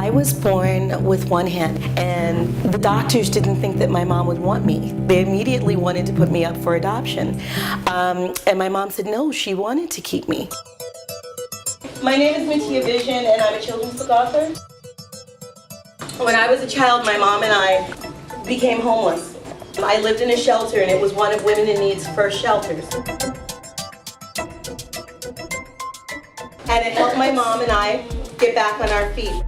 I was born with one hand, and the doctors didn't think that my mom would want me. They immediately wanted to put me up for adoption. And my mom said no, she wanted to keep me. My name is Mattia Vision, and I'm a children's book author. When I was a child, my mom and I became homeless. I lived in a shelter, and it was one of Women in Need's first shelters. And it helped my mom and I get back on our feet.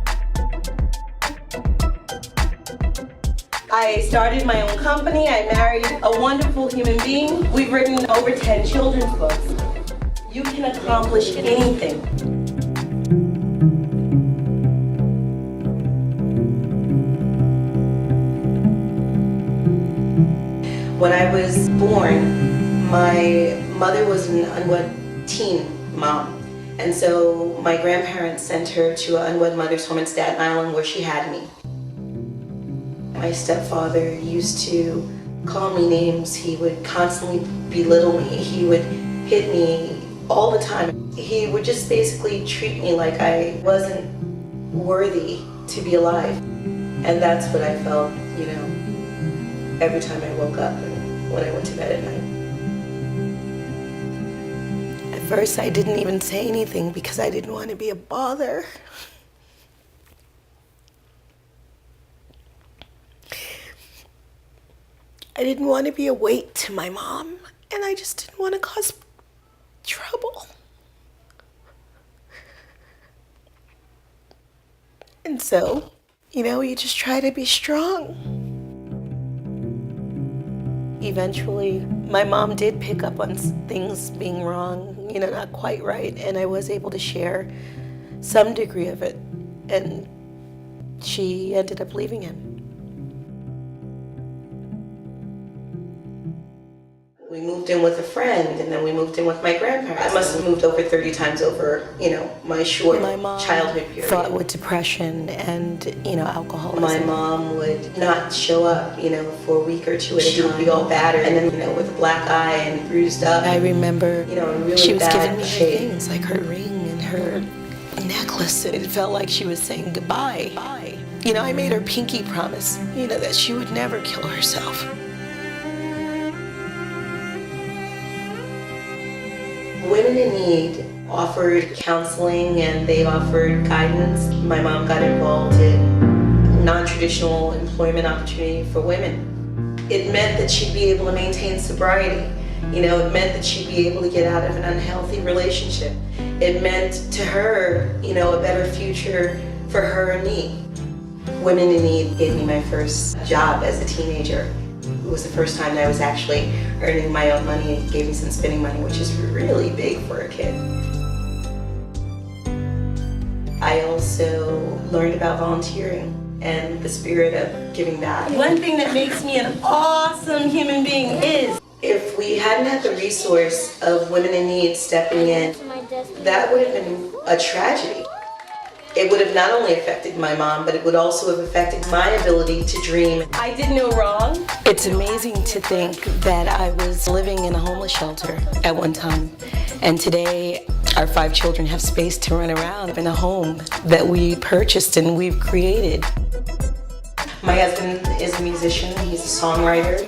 I started my own company. I married a wonderful human being. We've written over 10 children's books. You can accomplish anything. When I was born, my mother was an unwed teen mom. And so my grandparents sent her to an unwed mother's home in Staten Island where she had me. My stepfather used to call me names. He would constantly belittle me. He would hit me all the time. He would just basically treat me like I wasn't worthy to be alive. And that's what I felt, every time I woke up and when I went to bed at night. At first, I didn't even say anything because I didn't want to be a bother. I didn't want to be a weight to my mom, and I just didn't want to cause trouble. And so, you just try to be strong. Eventually, my mom did pick up on things being wrong, not quite right, and I was able to share some degree of it, and she ended up leaving him. We moved in with a friend, and then we moved in with my grandparents. I must have moved over 30 times over, my short childhood period. Fought with depression and, alcoholism. My mom would not show up, for a week or two at a time. She would be all battered, and then, with a black eye and bruised up. I remember really she was giving me her things, like her ring and her necklace. It felt like she was saying goodbye. I made her pinky promise, that she would never kill herself. Women in Need offered counseling and they offered guidance. My mom got involved in non-traditional employment opportunity for women. It meant that she'd be able to maintain sobriety. It meant that she'd be able to get out of an unhealthy relationship. It meant to her, a better future for her and me. Women in Need gave me my first job as a teenager. It was the first time that I was actually earning my own money. It gave me some spending money, which is really big for a kid. I also learned about volunteering and the spirit of giving back. One thing that makes me an awesome human being is if we hadn't had the resource of Women in Need stepping in, that would have been a tragedy. It would have not only affected my mom, but it would also have affected my ability to dream. I did no wrong. It's amazing to think that I was living in a homeless shelter at one time. And today, our 5 children have space to run around in a home that we purchased and we've created. My husband is a musician, he's a songwriter.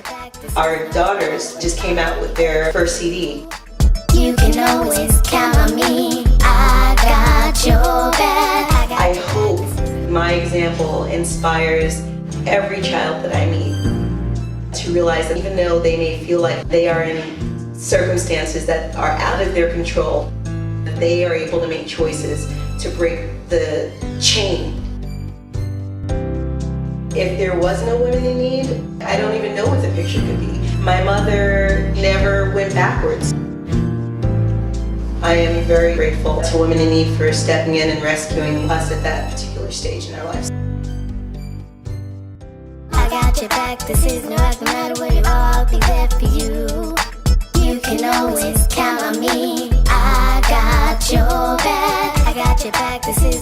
Our daughters just came out with their first CD. You can always count on me, I got your back. I hope my example inspires every child that I meet to realize that even though they may feel like they are in circumstances that are out of their control, they are able to make choices to break the chain. If there was no Women in Need, I don't even know what the picture could be. My mother never went backwards. I am very grateful to Women in Need for stepping in and rescuing us at that particular stage in our lives. I got your back, this is no no matter where you are, I'll be there for you. You can always count on me, I got your back. I got your back, this is